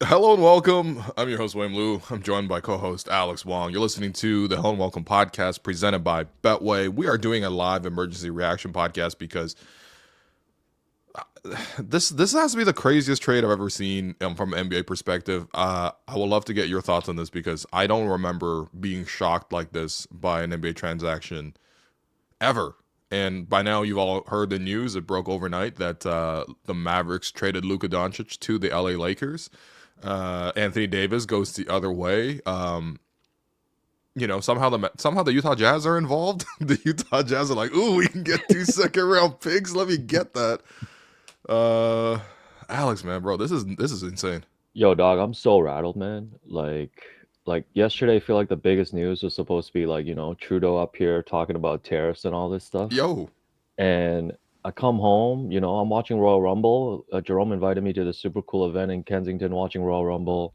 Hello and welcome. I'm your host, William Lou. I'm joined by co-host Alex Wong. You're listening to the Hello and Welcome podcast presented by Betway. We are doing a live emergency reaction podcast because this has to be the craziest trade I've ever seen from an NBA perspective. I would love to get your thoughts on this because I don't remember being shocked like this by an NBA transaction ever. And by now, you've all heard the news. It broke overnight that the Mavericks traded Luka Doncic to the LA Lakers. Anthony Davis goes the other way. Somehow the Utah Jazz are involved. The Utah Jazz are like, ooh, we can get 2 round picks. Let me get that. Uh, Alex, man, bro, this is insane. Yo, dog, I'm so rattled, man. Like yesterday, I feel like the biggest news was supposed to be like, Trudeau up here talking about tariffs and all this stuff. Yo, And I come home, I'm watching Royal Rumble. Jerome invited me to the super cool event in Kensington watching Royal Rumble.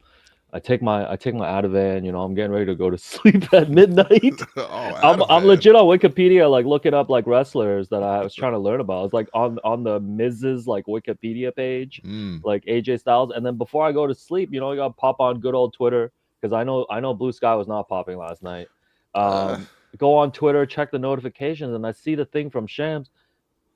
I take my Ativan, I'm getting ready to go to sleep at midnight. oh, I'm Ativan. legit on Wikipedia, like looking up like wrestlers that I was trying to learn about. It's like on the Miz's like Wikipedia page, Mm. like AJ Styles. And then before I go to sleep, I got to pop on good old Twitter because I know Blue Sky was not popping last night. Uh, Um, Go on Twitter, check the notifications, and I see the thing from Shams,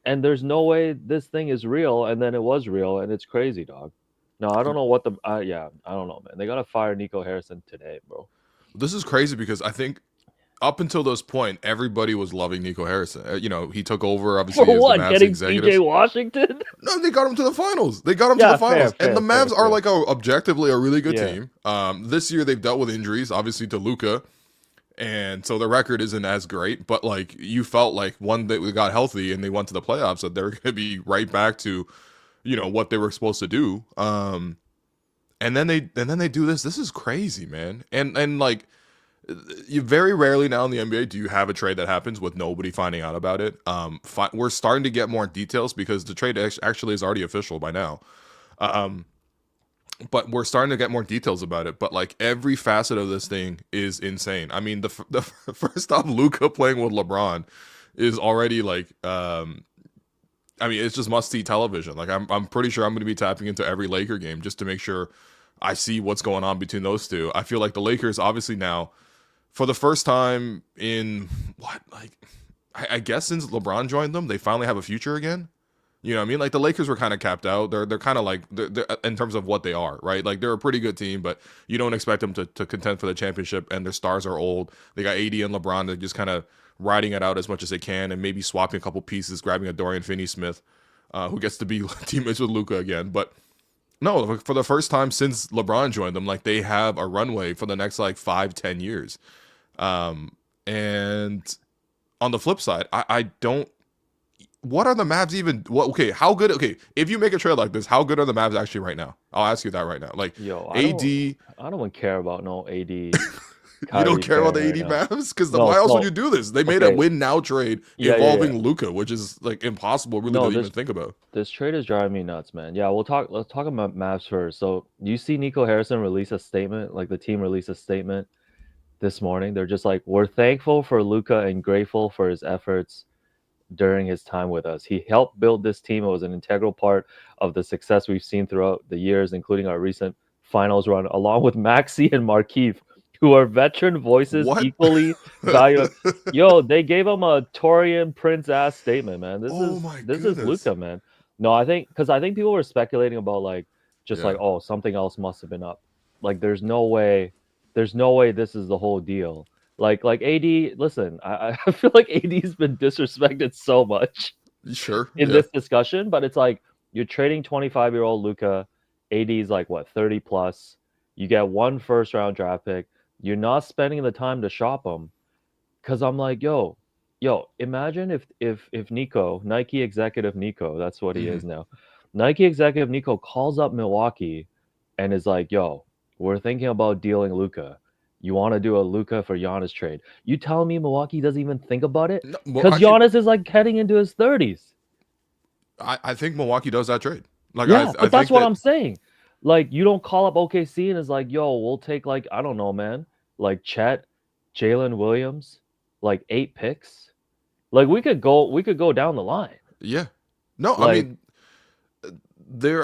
and there's no way this thing is real. And then it was real, and it's crazy, dog. No, I don't know what the yeah, I don't know, man. They gotta fire Nico Harrison today, bro. this is crazy because I think up until this point, everybody was loving Nico Harrison. He took over For obviously as the what? Mavs Getting PJ executives. Washington? No, they got him to the finals. They got him to the Yeah, fair, finals, and the fair, fair, Mavs are fair. like objectively a really good Yeah. team. This year they've dealt with injuries, obviously to Luka, and so the record isn't as great. But like you felt like one that we got healthy and they went to the playoffs, that they're going to be right back to what they were supposed to do. And then they do this. This is crazy, man. And like you very rarely now in the NBA do you have a trade that happens with nobody finding out about it. We're starting to get more details because the trade actually is already official by now. Um, but we're starting to get more details about it. But like every facet of this thing is insane. I mean, the first off, Luka playing with LeBron is already like, I mean, it's just must see television. Like I'm pretty sure I'm going to be tapping into every Laker game just to make sure I see what's going on between those two. I feel like the Lakers obviously now for the first time in what like I guess since LeBron joined them, they finally have a future again. You know what I mean? Like the Lakers were kind of capped out. They're kind of like they're in terms of what they are, right? Like they're a pretty good team, but you don't expect them to contend for the championship. And their stars are old. They got AD and LeBron. They're just kind of riding it out as much as they can, and maybe swapping a couple pieces, grabbing a Dorian Finney-Smith, who gets to be teammates with Luka again. But no, for the first time since LeBron joined them, like they have a runway for the next like 5-10 years. And on the flip side, I don't. What are the Mavs even? What? Okay, how good? Okay, if you make a trade like this, how good are the Mavs actually right now? I'll ask you that right now. Like Yo, AD, I don't care about no AD you don't Kyrie care about pairing the right AD now. Mavs because No, why else would no. you do this? They made a Okay. win now trade Yeah, yeah, yeah. involving Luka, which is like impossible really No, to this even think about. this trade is driving me nuts, man. Yeah, let's talk about Mavs first. So you see Nico Harrison release a statement, like the team released a statement this morning. They're just like, we're thankful for Luka and grateful for his efforts during his time with us. He helped build this team. It was an integral part of the success we've seen throughout the years, including our recent finals run, along with Maxi and Markeith, who are veteran voices What? equally valuable. Yo, they gave him a Torian Prince ass statement, man. This Oh is my this is goodness. Luca, man. No, I think people were speculating about like just like, Yeah. oh, something else must have been up. Like there's no way this is the whole deal. Like AD, listen, I feel like AD's been disrespected so much Sure. in Yeah. this discussion, but it's like you're trading 25-year-old Luca, AD's like what 30 plus. You get one first round draft pick. You're not spending the time to shop him because I'm like, yo, imagine if Nico, Nike executive Nico, that's what he Hmm. is now. Nike executive Nico calls up Milwaukee and is like, yo, we're thinking about dealing Luca. You want to do a Luca for Giannis trade? You telling me Milwaukee doesn't even think about it? No, well, Because actually, Giannis is like heading into his 30s. I think Milwaukee does that trade. Like Yeah, I but that's think what that I'm saying. Like, you don't call up OKC and it's like, yo, we'll take like, I don't know, man, like Chet, Jalen Williams, like 8 picks. Like we could go down the line. yeah. No, I Like, mean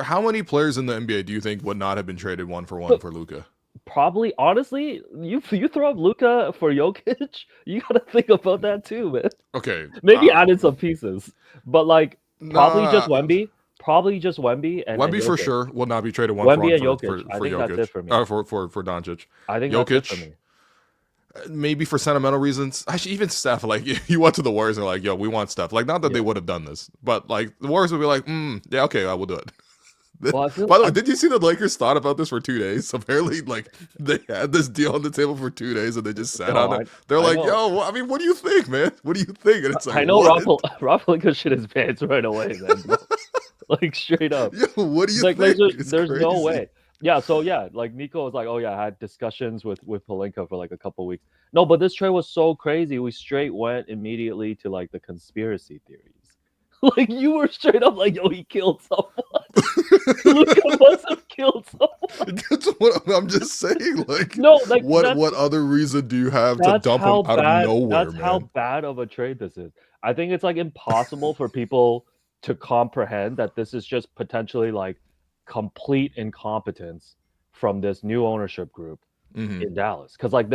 How many players in the NBA do you think would not have been traded 1-for-1 for Luka? Probably, honestly, you throw up Luka for Jokic, you gotta think about that too, man. Okay, Maybe added some pieces, but like probably just nah. Wemby, probably just Wemby and Wemby for Jokic. sure will not be traded one for Wemby one and Jokic. I for think that's Jokic. it for me. For Doncic. I think that's it for Jokic, me. maybe for sentimental reasons. Actually, even Steph, like you went to the Warriors and they're like, yo, we want Steph. Like, not that they Yeah. would have done this, but like the Warriors would be like, yeah, okay, I will do it. Well, I feel By the way, did you see the Lakers thought about this for 2 days? Apparently, like they had this deal on the table for 2 days and they just sat on it. They're like, know. yo, I mean, what do you think, man? What do you think? And it's like, I know what? Rafael shit his pants right away, man. Like straight up. Yo, what do you Like think? there's no way. Yeah, so yeah, like Nico was like, oh yeah, I had discussions with Pelinka for like a couple weeks. No, but this trade was so crazy. We straight went immediately to like the conspiracy theories. Like you were straight up like, yo, he killed someone. Luka must have killed someone. That's what I'm just saying. Like, No, like what other reason do you have to dump him out of nowhere, That's man? how bad of a trade this is. I think it's like impossible for people to comprehend that this is just potentially like complete incompetence from this new ownership group in Dallas. Because like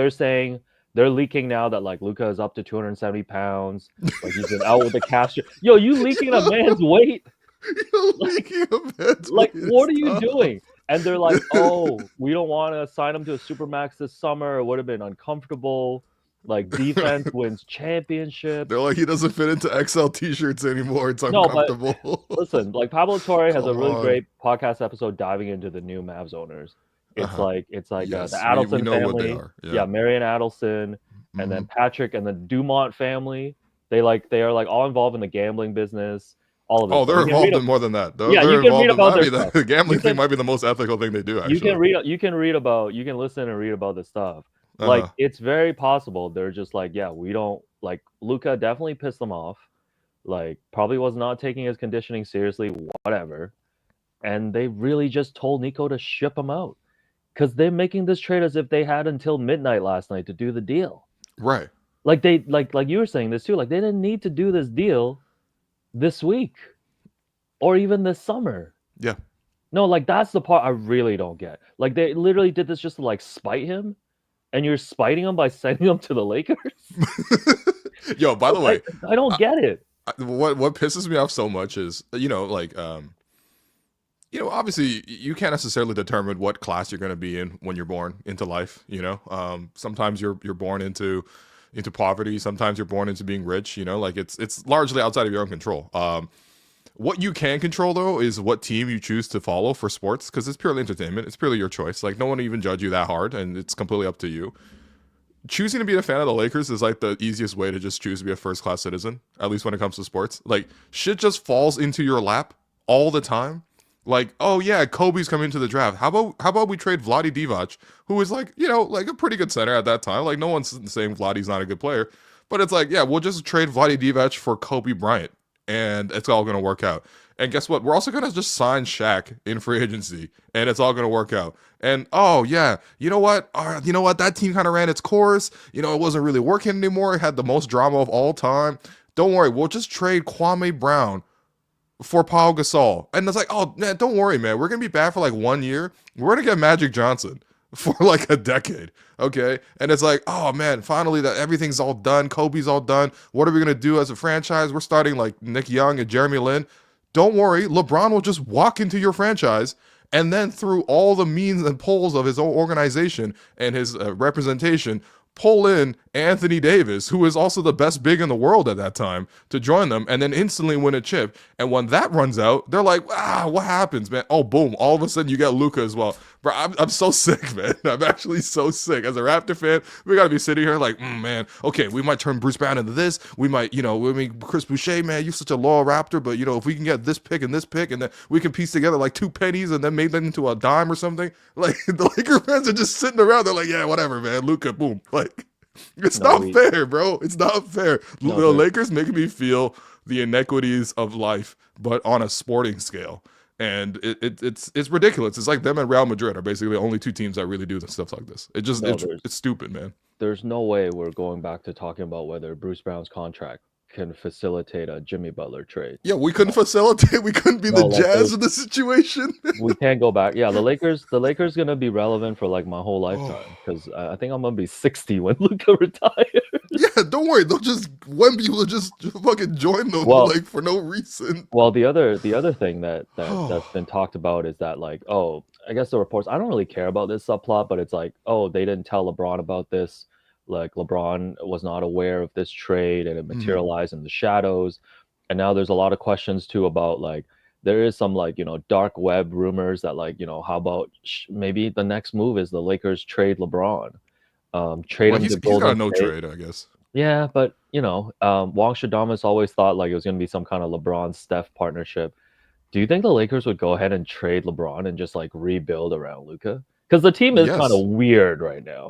they're leaking now that like Luka is up to 270 pounds. Like he's been out with the castor. Yo, you leaking a man's weight? Like what are you doing? And they're like, oh, we don't want to sign him to a supermax this summer. It would have been uncomfortable. Like defense wins championship. They're like, he doesn't fit into XL t-shirts anymore. It's uncomfortable. No, but listen, like Pablo Torre has a really great podcast episode diving into the new Mavs owners. It's like yes, the Adelson we know family. what they are. Yeah, Marion Adelson, and then Patrick and the Dumont family. They are like all involved in the gambling business. All of it. Oh, they're involved in more than that. You can read about their stuff. The gambling thing might be the most ethical thing they do. Actually, you can listen and read about this stuff. Like it's very possible they're just like, yeah, we don't like Luka definitely pissed them off. Like probably was not taking his conditioning seriously, whatever. And they really just told Nico to ship him out. Because they're making this trade as if they had until midnight last night to do the deal. Right. Like they like you were saying this too. Like they didn't need to do this deal this week or even this summer. Yeah. No, like that's the part I really don't get. Like they literally did this just to like spite him, and you're spiting him by sending him to the Lakers. Yo, by the way, I don't get it. What pisses me off so much is, like obviously you can't necessarily determine what class you're going to be in when you're born into life. Sometimes you're born into poverty. Sometimes you're born into being rich. Like it's largely outside of your own control. What you can control though is what team you choose to follow for sports, because it's purely entertainment. It's purely your choice. Like no one will even judge you that hard, and it's completely up to you. Choosing to be a fan of the Lakers is like the easiest way to just choose to be a first-class citizen, at least when it comes to sports. Like shit just falls into your lap all the time. Like, oh yeah, Kobe's coming to the draft. How about we trade Vlade Divac, who is like, like a pretty good center at that time. Like no one's saying Vlade's not a good player, but it's like, yeah, we'll just trade Vlade Divac for Kobe Bryant, and it's all gonna work out. And guess what? We're also gonna just sign Shaq in free agency, and it's all gonna work out. And oh yeah, you know what? That team kind of ran its course. It wasn't really working anymore. It had the most drama of all time. Don't worry, we'll just trade Kwame Brown for Pau Gasol. And it's like, oh man, don't worry, man. We're gonna be bad for like 1 year. We're gonna get Magic Johnson for like a decade. Okay. And it's like, oh man, finally that everything's all done. Kobe's all done. What are we gonna do as a franchise? We're starting like Nick Young and Jeremy Lin. Don't worry, LeBron will just walk into your franchise, and then through all the means and polls of his own organization and his representation, pull in Anthony Davis, who is also the best big in the world at that time, to join them, and then instantly win a chip. And when that runs out, they're like, what happens, man? Oh, boom. All of a sudden you get Luka as well. Bro, I'm so sick, man. I'm actually so sick. As a Raptor fan, we got to be sitting here like, man, okay, we might turn Bruce Brown into this. We might, Chris Boucher, man, you're such a loyal Raptor, but, if we can get this pick, and then we can piece together like 2 pennies and then make them into a dime or something. Like, the Laker fans are just sitting around. They're like, yeah, whatever, man. Luka, boom. Like, it's not fair, bro. It's not fair. The Lakers making me feel the inequities of life, but on a sporting scale. And it's ridiculous. It's like them and Real Madrid are basically the only 2 teams that really do stuff like this. It's stupid, man. There's no way we're going back to talking about whether Bruce Brown's contract can facilitate a Jimmy Butler trade. Yeah, we couldn't facilitate. We couldn't be No, the like Jazz in the situation. we can't go back. Yeah, the Lakers gonna be relevant for like my whole Oh. lifetime because I think I'm gonna be 60 when Luka retires. Yeah, don't worry. They'll just Wemby will just fucking join them Well, like for no reason. well, the other thing that's been talked about is that like, oh, I guess the reports. I don't really care about this subplot, but it's like, oh, they didn't tell LeBron about this. Like LeBron was not aware of this trade, and it materialized in the shadows. And now there's a lot of questions too about like there is some like dark web rumors that like how about maybe the next move is the Lakers trade LeBron, trade Well, him he's to got Golden a no State. trade, I guess. Yeah, but Wong Shadamas always thought like it was going to be some kind of LeBron Steph partnership. Do you think the Lakers would go ahead and trade LeBron and just like rebuild around Luka? Because the team is kind of Yes. Weird right now.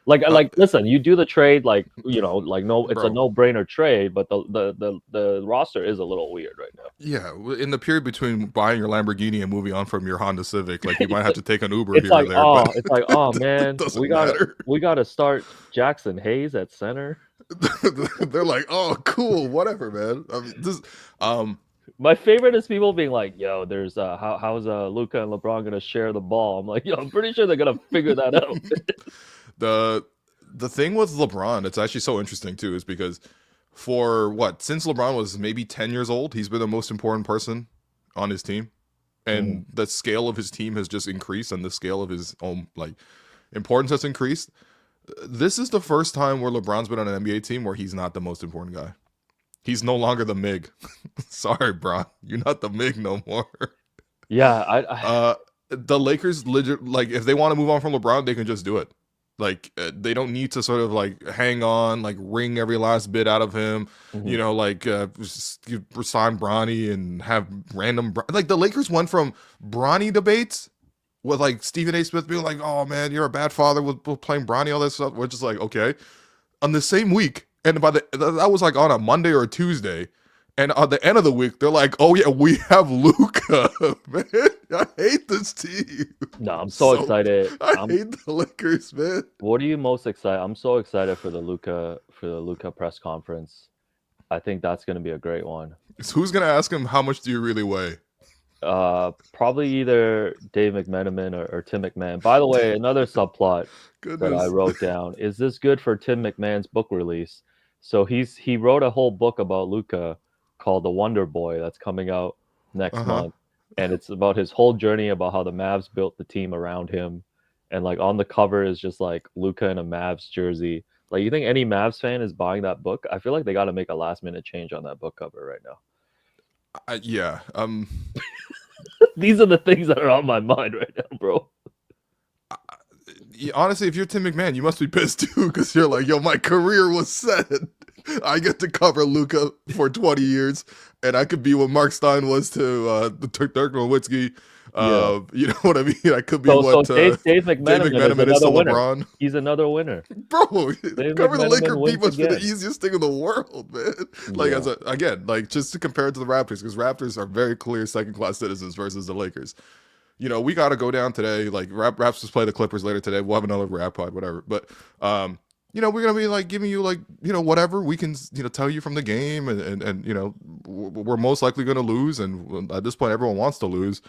Like listen, you do the trade like like no, it's a Bro. no-brainer trade, but the roster is a little weird right now. Yeah, in the period between buying your Lamborghini and moving on from your Honda Civic, like you might have to take an Uber It's here or like there, but it's like oh it man, doesn't matter. we gotta start Jackson Hayes at center. They're like, oh, cool, whatever, man. I mean, this, My favorite is people being like, "Yo, there's how's Luka and LeBron gonna share the ball?" I'm like, "Yo, I'm pretty sure they're gonna figure that out." the thing with LeBron, it's actually so interesting too, is because since LeBron was maybe 10 years old, he's been the most important person on his team, and the scale of his team has just increased, and the scale of his own like importance has increased. This is the first time where LeBron's been on an NBA team where he's not the most important guy. He's no longer the MIG. Sorry, bro. You're not the MIG no more. Yeah, The Lakers legit, like if they want to move on from LeBron, they can just do it. Like they don't need to sort of like hang on, like wring every last bit out of him. Like sign Bronny and have random like the Lakers went from Bronny debates with like Stephen A. Smith being like, "Oh man, you're a bad father with playing Bronny," all that stuff. We're just like, okay. On the same week, and that was like on a Monday or a Tuesday, and at the end of the week, they're like, "Oh yeah, we have Luka." Man, I hate this team. no, I'm so excited. I hate the Lakers, man. What are you most excited? I'm so excited for the Luka press conference. I think that's gonna be a great one. So who's gonna ask him how much do you really weigh? Probably either Dave McMenamin or Tim McMahon. By the way, another subplot that I wrote down is this good for Tim McMahon's book release? So he wrote a whole book about Luka called The Wonder Boy that's coming out next month, and it's about his whole journey about how the Mavs built the team around him, and like on the cover is just like Luka in a Mavs jersey. Like, you think any Mavs fan is buying that book? I feel like they got to make a last minute change on that book cover right now. Yeah. These are the things that are on my mind right now, bro. Honestly, if you're Tim McMahon, you must be pissed too, because you're like, yo, my career was set. I get to cover Luka for 20 years, and I could be what Mark Stein was to Dirk Nowitzki. You know what I mean? I could be what Dave McMenamin is to winner. LeBron. He's another winner. Bro, Dave cover the McMenamin Laker beat wins must be the again. easiest thing in the world, man. Like, again, just to compare it to the Raptors, because Raptors are very clear second-class citizens versus the Lakers. We got to go down today. Like, Raptors play the Clippers later today. We'll have another rap pod, whatever. But, we're going to be, like, giving you, like, whatever we can, tell you from the game. And we're most likely going to lose. And at this point, everyone wants to lose.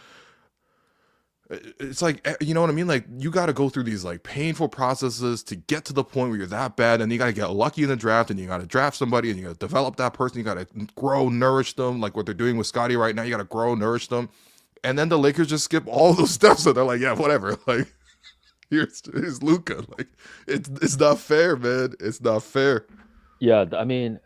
It's like, you know what I mean? Like, you got to go through these, like, painful processes to get to the point where you're that bad. And you got to get lucky in the draft. And you got to draft somebody. And you got to develop that person. You got to grow, nourish them. Like what they're doing with Scotty right now. You got to grow, nourish them. And then the Lakers just skip all those steps, so they're like, yeah, whatever. Like, here's Luka. Like, it's not fair, man. It's not fair. Yeah, I mean,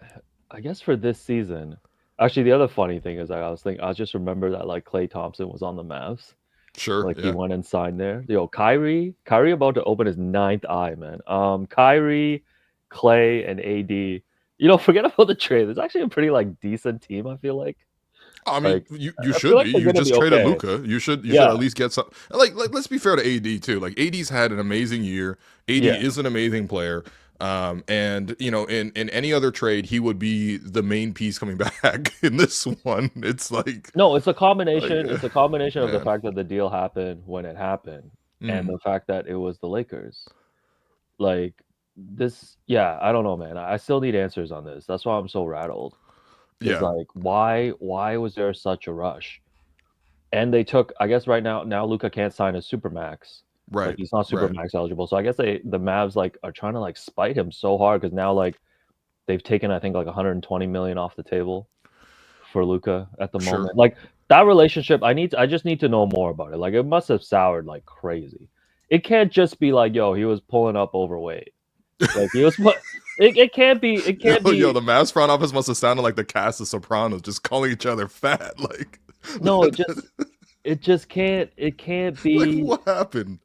I guess for this season, actually, the other funny thing is I just remember that like Klay Thompson was on the Mavs. Sure. Like he went and signed there. Yo, Kyrie about to open his ninth eye, man. Kyrie, Klay, and AD. Forget about the trade. There's actually a pretty like decent team, I feel like. I mean, like, you should be. You just traded Luka. You should at least get some. Like, let's be fair to AD too. Like, AD's had an amazing year. AD is an amazing player. And in any other trade, he would be the main piece coming back. In this one, it's like it's a combination. It's a combination of the fact that the deal happened when it happened, and the fact that it was the Lakers. Like this, I don't know, man. I still need answers on this. That's why I'm so rattled. Is Yeah. like, why was there such a rush? And they took, I guess right now Luka can't sign a supermax. Like Right. he's not Right. supermax eligible. So I guess the Mavs like are trying to like spite him so hard because now like they've taken I think like 120 million off the table for Luka at the Sure. moment. Like that relationship, I just need to know more about it. Like it must have soured like crazy. It can't just be like, yo, he was pulling up overweight. Like he was put. It can't be. It can't Yo, be. the Mavs front office must have sounded like the cast of Sopranos, just calling each other fat. Like, No, it just can't. It can't like be. what happened?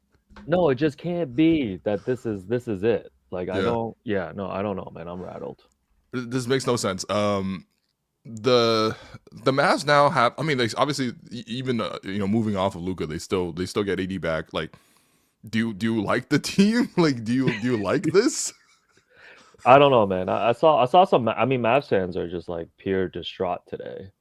No, it just can't be that this is it. Like I Yeah, don't. Yeah, no, I don't know, man. I'm rattled. this makes no sense. The Mavs now have. I mean, they obviously even moving off of Luca, they still get AD back. Like, do you like the team? Like, do you like this? I don't know, man. I saw some. I mean, Mavs fans are just like pure distraught today,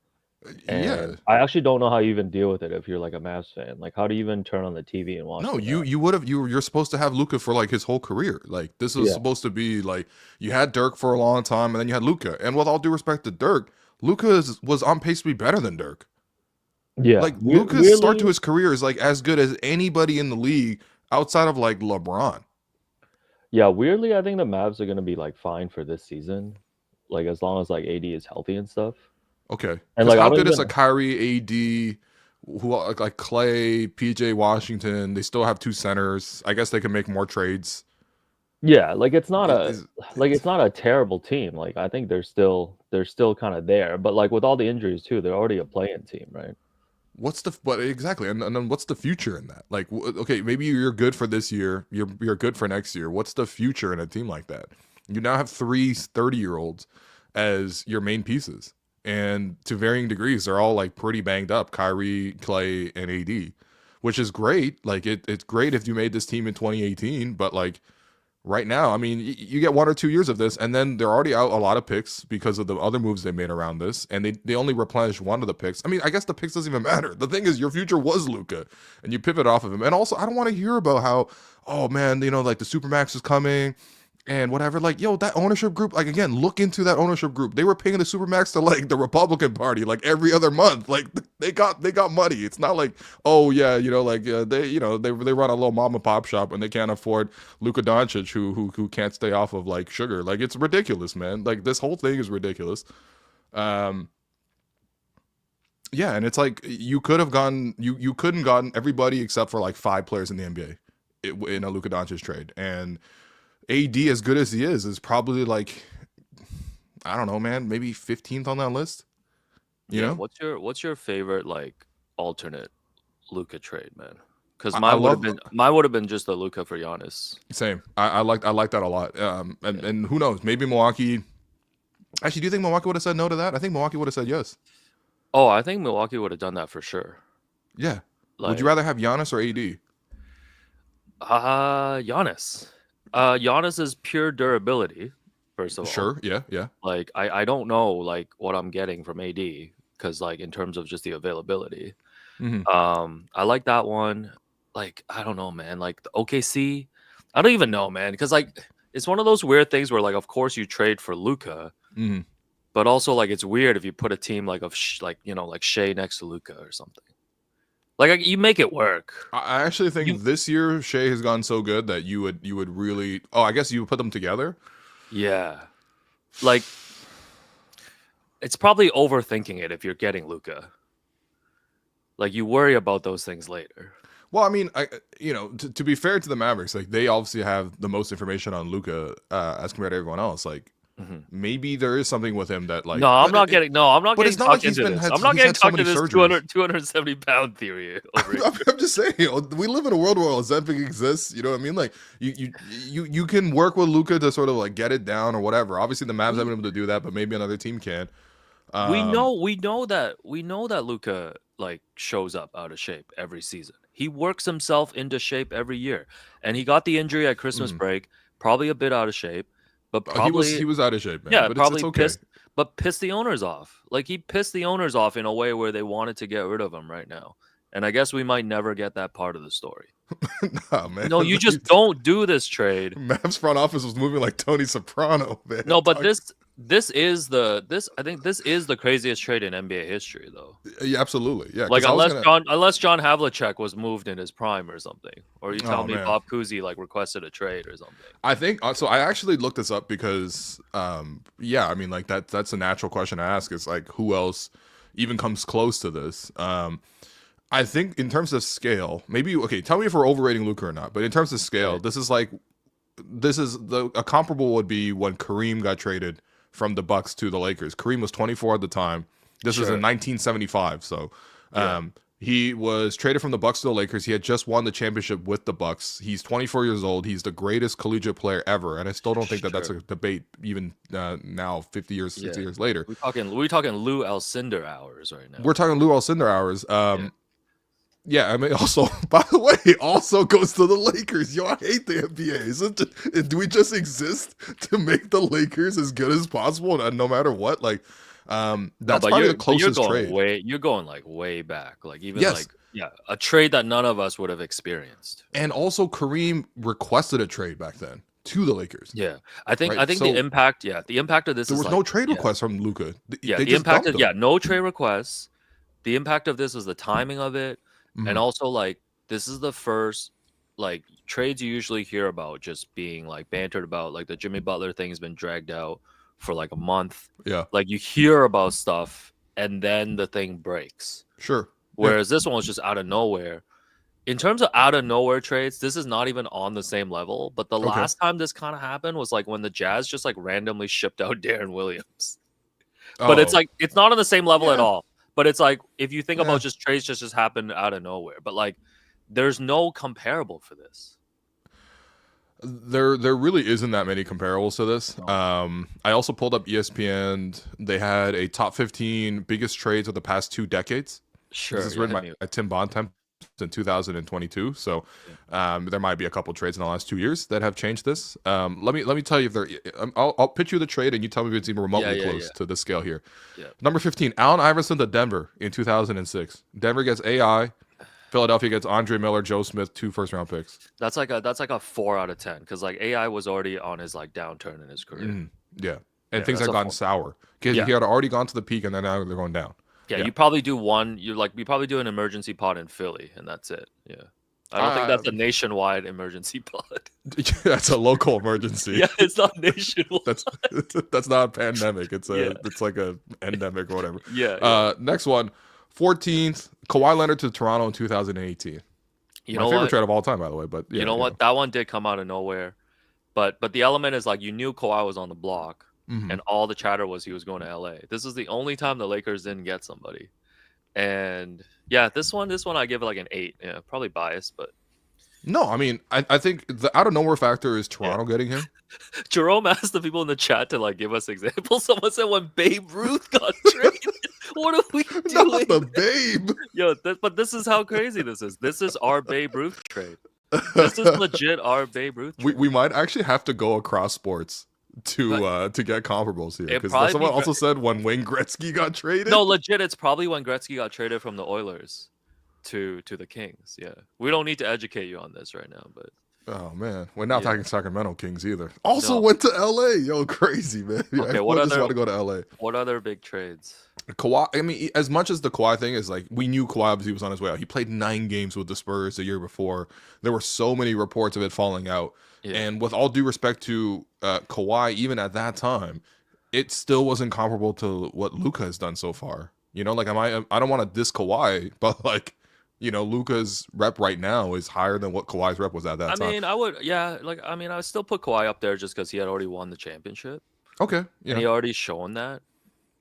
Yeah. and I actually don't know how you even deal with it if you're like a Mavs fan. Like, how do you even turn on the TV and watch No, the you Mavs? you would have you're supposed to have Luca for like his whole career. Like this was Yeah, supposed to be like you had Dirk for a long time, and then you had Luca. And with all due respect to Dirk, Luca was on pace to be better than Dirk. yeah. Like Luca's start to Weirdly, his career is like as good as anybody in the league outside of like LeBron. yeah. Weirdly, I think the Mavs are gonna be like fine for this season, like as long as like AD is healthy and stuff. Okay, And because like I how don't good is even. a Kyrie, AD, who like Clay, PJ Washington? They still have two centers. I guess they can make more trades. Yeah, like it's not a Is like it's not a terrible team. Like I think they're still kind of there, but like with all the injuries too, they're already a play-in team, right? what's the but exactly and then what's the future in that like okay maybe you're good for this year you're good for next year. What's the future in a team like that? You now have 30-year-olds as your main pieces, and to varying degrees they're all like pretty banged up. Kyrie, Clay, and AD, which is great. Like it's great if you made this team in 2018, but like right now, I mean, you get 1 or 2 years of this, and then they're already out a lot of picks because of the other moves they made around this, and they only replenished one of the picks. I mean, I guess the picks doesn't even matter. The thing is, your future was Luca, and you pivot off of him. And also, I don't want to hear about how, oh man, like the Supermax is coming and whatever. Like, yo, that ownership group, like again, look into that ownership group. They were paying the Supermax to like the Republican Party like every other month. Like they got money. It's not like, oh yeah, like they run a little mom and pop shop and they can't afford Luka Doncic who can't stay off of like sugar. Like it's ridiculous, man. Like this whole thing is ridiculous. Um yeah, and it's like you could have gone you couldn't gotten everybody except for like 5 players in the NBA in a Luka Doncic trade. And AD, as good as he is probably like, I don't know, man, maybe 15th on that list. You Yeah, know, what's your favorite like alternate Luka trade, man? Because I love mine would have been just a Luka for Giannis. same. I like that a lot. And who knows? Maybe Milwaukee. Actually, do you think Milwaukee would have said no to that? I think Milwaukee would have said yes. Oh, I think Milwaukee would have done that for sure. Yeah. Would you Like, rather have Giannis or AD? Giannis. Giannis is pure durability, first of all. Sure. Yeah. Yeah. Like, I don't know like what I'm getting from AD because like in terms of just the availability. hmm I like that one. Like, I don't know, man. Like the OKC, I don't even know, man. Because like it's one of those weird things where like of course you trade for Luka, hmm but also like it's weird if you put a team like like like Shea next to Luka or something. Like you make it work. I actually think You this year Shea has gone so good that you would really. Oh, I guess you would put them together. yeah. Like it's probably overthinking it if you're getting Luka. Like you worry about those things later. Well, I mean, to be fair to the Mavericks, like they obviously have the most information on Luca as compared to everyone else. Like Mhm. maybe there is something with him that like. No, I'm but not getting. No, I'm not but getting it's not like talked he's into been this. had I'm not he's getting had so talked many into this surgeries. 270 pound theory over here. I'm just saying, we live in a world where Ozempic exists. You know what I mean? Like you can work with Luca to sort of like get it down or whatever. Obviously, the Mavs haven't We been able to do that, but maybe another team can. we Um, know that Luka like shows up out of shape every season. He works himself into shape every year, and he got the injury at Christmas mhm. break, probably a bit out of shape, but He was probably out of shape, man. yeah, But it's probably okay. pissed the owners off. Like he pissed the owners off in a way where they wanted to get rid of him right now. And I guess we might never get that part of the story. Nah, man. No, you just don't do this trade. Mavs front office was moving like Tony Soprano, man. No, but this I think this is the craziest trade in NBA history, though. Yeah, absolutely. Yeah, Like because I was gonna. unless John Havlicek was moved in his prime or something, or you tell Oh me man, Bob Cousy like requested a trade or something. I think so. I actually looked this up because, yeah, I mean, like that's a natural question to ask. Is like who else even comes close to this? I think in terms of scale, maybe okay. Tell me if we're overrating Luka or not. But in terms of scale, Right. this is like a comparable would be when Kareem got traded from the Bucks to the Lakers. Kareem was 24 at the time. This was in Sure. 1975. So, Yeah. he was traded from the Bucks to the Lakers. He had just won the championship with the Bucks. He's 24 years old. He's the greatest collegiate player ever, and I still don't think that that's Sure. a debate even now, 50 years, 60 Yeah. years later. We're talking Lou Alcindor hours right now. We're talking Lou Alcindor hours. Yeah. Yeah, I mean, also, by the way, also goes to the Lakers. Yo, I hate the NBA. Do we just exist to make the Lakers as good as possible, and no matter what? Like, No, that's but probably the you're closest going trade. you're going like way back. Like even Yes, like yeah, a trade that none of us would have experienced. and also Kareem requested a trade back then to the Lakers, Yeah. right? I think So the impact of this there is was like no trade yeah, request from Luca. yeah, They the just impact dumped of him. no trade requests. The impact of this was the timing of it, and Mhm. also like this is the first like trades you usually hear about just being like bantered about. Like the Jimmy Butler thing has been dragged out for like a month. Yeah, Like you hear about stuff and then the thing breaks. sure. Yeah, Whereas this one was just out of nowhere. In terms of out of nowhere trades, this is not even on the same level. But the okay. last time this kind of happened was like when the Jazz just like randomly shipped out Darren Williams. But it's Oh, like it's not on the same level at yeah, all. But it's like if you think yeah. about just trades just happened out of nowhere. But like there's no comparable for this. There really isn't that many comparables to this. No. I also pulled up ESPN. They had a top 15 biggest trades of the past 2 decades. This Sure. is Yeah, written hit me. by Tim Bontemps in 2022. So, there might be a couple trades in the last 2 years that have changed this. Let me tell you if they're. I'll pitch you the trade and you tell me if it's even remotely close to the scale here. Yeah. Number 15, Allen Iverson to Denver in 2006. Denver gets AI. Philadelphia gets Andre Miller, Joe Smith, 2 first-round picks. That's like a 4 out of 10 because like AI was already on his like downturn in his career. Yeah, and Yeah, things that's had a gotten 4. sour because Yeah. he had already gone to the peak, and then now they're going down. Yeah, Yeah, you probably do one. You probably do an emergency pod in Philly, and that's it. Yeah, I don't think that's a nationwide emergency pod. that's a local emergency. Yeah, it's not nationwide. That's not a pandemic. It's Yeah. it's like a endemic or whatever. Yeah. Next one, 14th, Kawhi Leonard to Toronto in 2018. You My know favorite what? trade of all time, by the way. But yeah, You know what? That one did come out of nowhere, but the element is like you knew Kawhi was on the block, Mhm. and all the chatter was he was going to LA. This is the only time the Lakers didn't get somebody, and yeah, this one I give it like an 8. Yeah, probably biased, but No, I mean, I think the out of nowhere factor is Toronto getting him. Jerome asked the people in the chat to like give us examples. Someone said when Babe Ruth got traded. What are we doing? Not the Babe. Yo, but this is how crazy this is. This is our Babe Ruth trade. This is legit our Babe Ruth trade. We might actually have to go across sports to get comparables here It'd because probably someone be also said when Wayne Gretzky got traded. No, legit, it's probably when Gretzky got traded from the Oilers to the Kings. Yeah. We don't need to educate you on this right now, but Oh man, we're not Yeah. talking Sacramento Kings either. Also No. went to LA. Yo, crazy man. Yeah, Okay, everyone just want to go to LA. what other big trades? Kawhi. I mean, as much as the Kawhi thing is like, we knew Kawhi obviously was on his way out. He played 9 games with the Spurs the year before. There were so many reports of it falling out. Yeah. And with all due respect to Kawhi, even at that time, it still wasn't comparable to what Luka has done so far. You know, like I don't want to diss Kawhi, but like, you know, Luka's rep right now is higher than what Kawhi's rep was at that time. mean, I would I would still put Kawhi up there just because he had already won the championship. Okay, yeah. And he already shown that.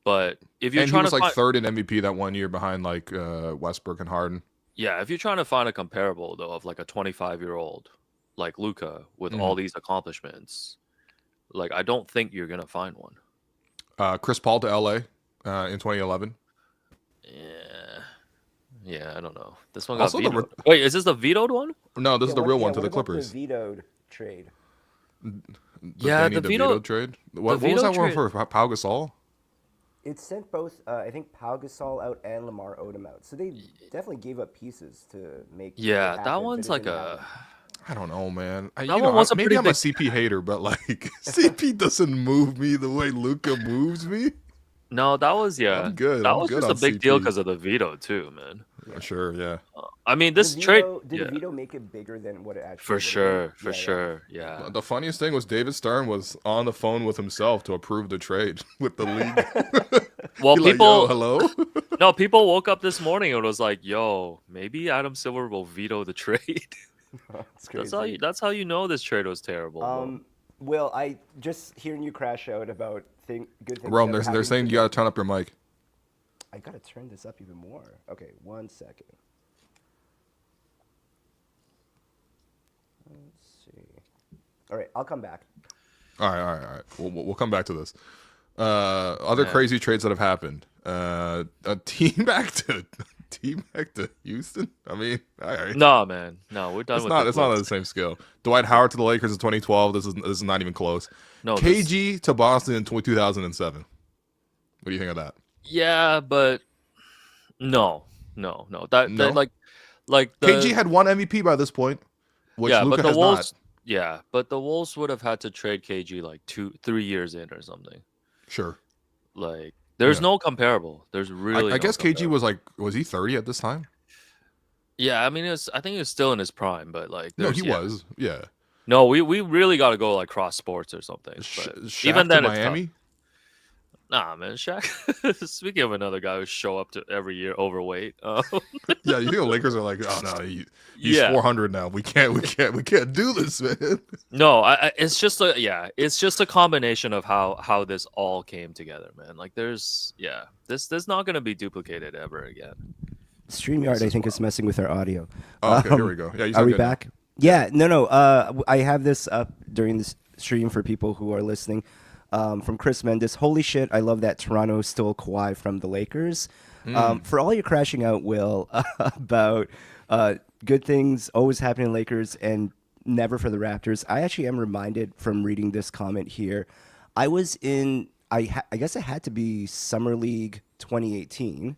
But if you're And he trying was to like find, third in MVP that one year behind like Westbrook and Harden. yeah, if you're trying to find a comparable though of like a 25-year-old like Luka with all these accomplishments, like I don't think you're gonna find one. Chris Paul to LA in 2011. Yeah, I don't know. This one got Also the vetoed. Wait, is this the vetoed one? No, this is the real one to what the about Clippers. The vetoed trade. Yeah, They the need veto trade. What was veto that one trade- for? Pau Gasol? It sent both, I think, Pau Gasol out and Lamar Odom out. So they definitely gave up pieces to make. Yeah, it that happen, one's but it like didn't a happen. I don't know, man. That one was a Maybe pretty I'm a big- CP hater, but like CP doesn't move me the way Luka moves me. No, that was I'm good. That I'm was good just a on big deal CP. because of the veto too, man. Sure, yeah. I mean, The this trade, Did the veto make it bigger than what it actually for would've sure, been? for Yeah, yeah. sure, yeah. The funniest thing was David Stern was on the phone with himself to approve the trade with the league. Well, He like, people, yo, hello. no, people woke up this morning and was like, "Yo, maybe Adam Silver will veto the trade." It's crazy. That's how you know this trade was terrible. bro. Will, I just hearing you crash out about good things. Rome, never they're happening saying to you gotta them. turn up your mic. I gotta turn this up even more. Okay, 1 second. Let's see. All right, I'll come back. All right. We'll come back to this. Other Yeah. crazy trades that have happened. A team back to Houston. I mean, all right. No, man, no, we're done It's with not. the It's not on the Clips. same scale. Dwight Howard to the Lakers in 2012. This is not even close. No, KG to Boston in 2007. What do you think of that? yeah, but no. No? That like the KG had one MVP by this point, which yeah, Luka but the has Wolves, not. yeah, but the Wolves would have had to trade KG like 3 years in or something. Sure. Like, there's Yeah. no comparable. There's really I no guess KG comparable. was he 30 at this time? Yeah, I mean, I think he was still in his prime, but like, No, he yeah. was. Yeah. No, we really got to go like cross sports or something. But Shaq even to then, it's tough. Miami. Nah, man, Shaq. Speaking of another guy who show up to every year overweight. Yeah, you think the Lakers are like, oh no, he's Yeah. 400 now. We can't do this, man. No, it's just a combination of how this all came together, man. Like, there's this not gonna be duplicated ever again. StreamYard, I think, is messing with our audio. Oh, okay, here we go. Yeah, you Are sound we good now. back? Yeah, no. I have this up during this stream for people who are listening. From Chris Mendes. Holy shit, I love that Toronto stole Kawhi from the Lakers. For all your crashing out, Will, about good things always happen in Lakers and never for the Raptors, I actually am reminded from reading this comment here. I was in, I guess it had to be Summer League 2018.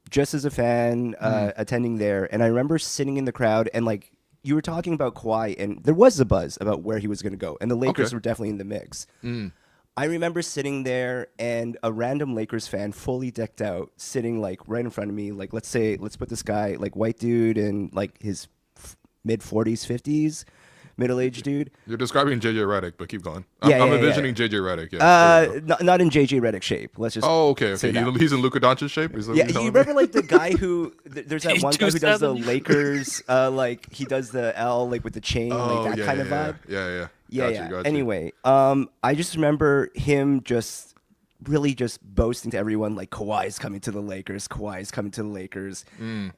Just as a fan attending there, and I remember sitting in the crowd and like you were talking about Kawhi, and there was a buzz about where he was going to go, and the Lakers were definitely in the mix. I remember sitting there and a random Lakers fan, fully decked out, sitting like right in front of me. Like, let's put this guy, like white dude in like his mid 40s, 50s, middle-aged dude. You're describing JJ Redick, but keep going. Yeah, I'm yeah, envisioning JJ Redick. Yeah. There we go. Not in JJ Redick shape. Let's just. Oh, okay. say that. He's in Luka Doncic shape. Is that what Yeah, you're you telling me? remember like the guy who there's that He's one guy who does the 270. Lakers, like he does the L like with the chain, like that kind of vibe. Yeah. Yeah. Got you. Anyway, I just remember him just really just boasting to everyone like Kawhi's coming to the Lakers. Kawhi's coming to the Lakers.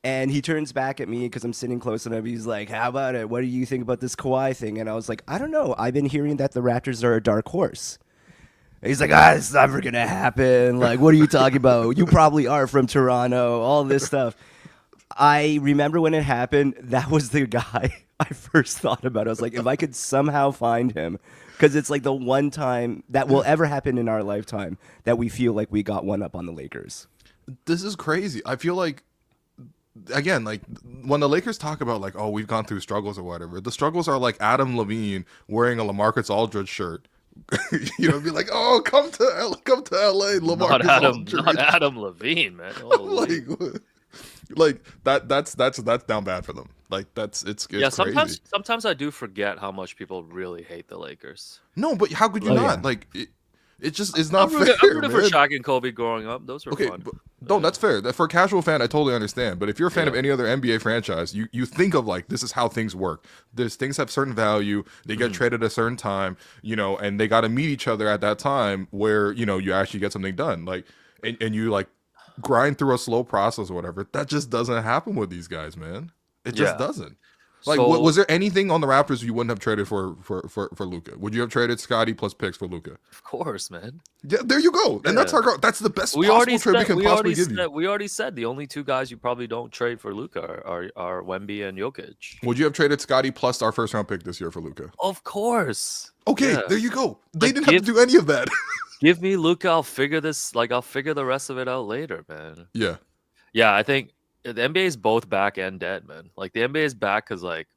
And he turns back at me because I'm sitting close enough. He's like, "How about it? What do you think about this Kawhi thing?" And I was like, "I don't know. I've been hearing that the Raptors are a dark horse." And he's like, it's never gonna happen. Like, what are you talking about? You probably are from Toronto. All this stuff. I remember when it happened. That was the guy I first thought about. I was like, if I could somehow find him, because it's like the one time that will ever happen in our lifetime that we feel like we got one up on the Lakers. This is crazy. I feel like, again, like when the Lakers talk about like, oh, we've gone through struggles or whatever, the struggles are like Adam Levine wearing a LaMarcus Aldridge shirt. You know, be like, oh, come to LA, LaMarcus Aldridge. Not Adam Levine, man. Holy. like that's down bad for them. Like it's Yeah, crazy. sometimes I do forget how much people really hate the Lakers. No, but how could you Oh, not? yeah. Like it just is not I'm fair. rooting for man. Shaq and Kobe growing up. Those were Okay, fun. but, no, that's fair. For a casual fan, I totally understand. But if you're a fan of any other NBA franchise, you think of like this is how things work. There's things have certain value. They get traded at a certain time, you know, and they got to meet each other at that time where you know you actually get something done. Like and you like grind through a slow process or whatever. That just doesn't happen with these guys, man. It just Yeah. doesn't. Like, So- was there anything on the Raptors you wouldn't have traded for Luka? Would you have traded Scotty plus picks for Luka? Of course, man. Yeah, there you go. And that's Yeah. that's the best We possible already trade we said, can possibly give you. we already said the only two guys you probably don't trade for Luka are Wemby and Jokic. Would you have traded Scotty plus our first round pick this year for Luka? Of course. Okay, Yeah. there you go. They Like, didn't have to do any of that. Give me Luka. I'll figure the rest of it out later, man. Yeah. Yeah, I think the NBA is both back and dead, man. Like the NBA is back because like